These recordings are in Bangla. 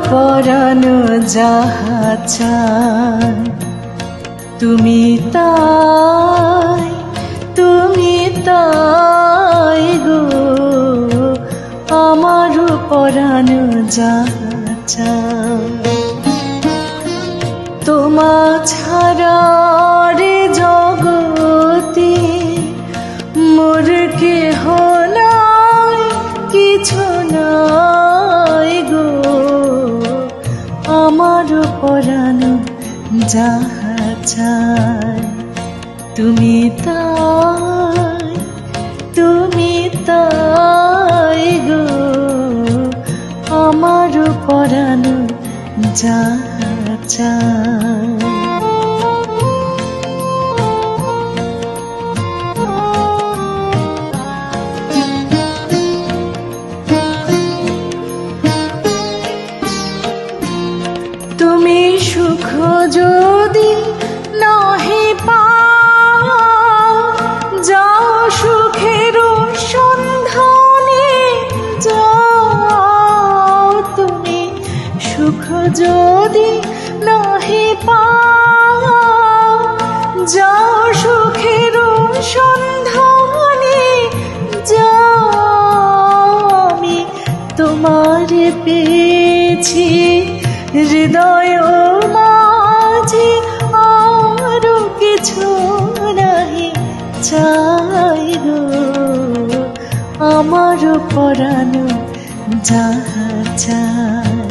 পরানো যাহা চায় তুমি তাই গো আমার পরানো যাহা চায় তোমা ছাড়া রে জগতে মোর কেহ নাই কিছু নাই গো আমার পরানো যাহা চায় তুমি তাই গো আমার পরানো যাহা চায় তুমি সুখ যদি নাহি পাও যাও সুখের সন্ধানে যাও তুমি সুখ যদি নাহি পাও যাও সুখের সন্ধানে যাও আমি তোমার পেয়েছি হৃদয় মাঝে আরো কিছু নাহি চাই গো আমার পরানো যাহা চায়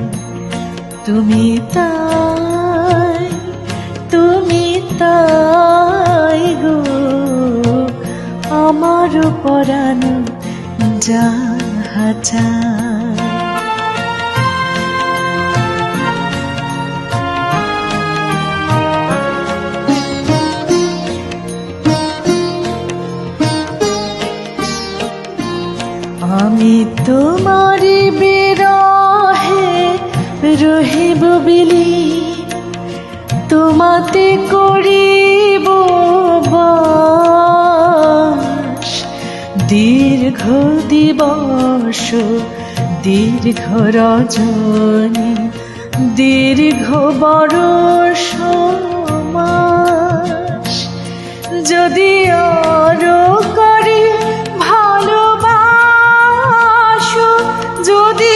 তুমি তাই গো আমার পরানো যাহা চায় আমি তোমার বিরহে রহিব বিলি তোমাতে করিব বাস দীর্ঘ দিবস দীর্ঘ রজনী দীর্ঘ বরষ মাস যদি আরো করে যদি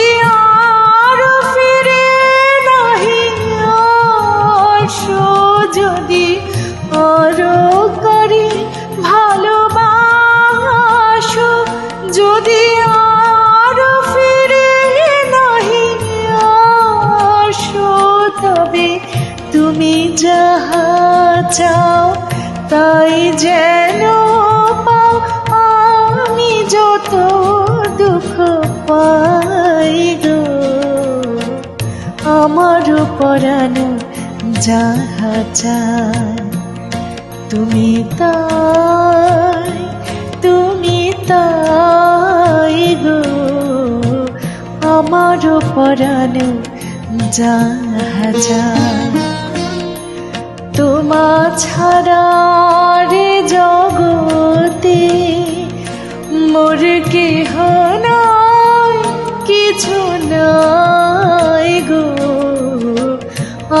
আরো ফিরে নাহি আসো যদি আরো করে ভালোবাসো যদি আরো ফিরে নাহি আসো তবে তুমি যাহা চাও তাই যেন পাও আমি যত দুঃখ পাই গো আমার পরানো যাহা চায় তুমি তাই গো আমার পরানো যাহা চায় তোমা ছাড়া রে জগতে মোর কেহ নাই কিছু নাই গো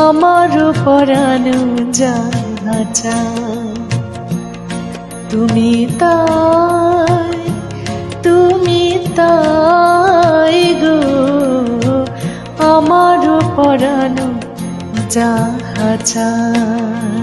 আমার পরানো যাহা চায় তুমি তাই গো আমার পরানো যাহা চায়।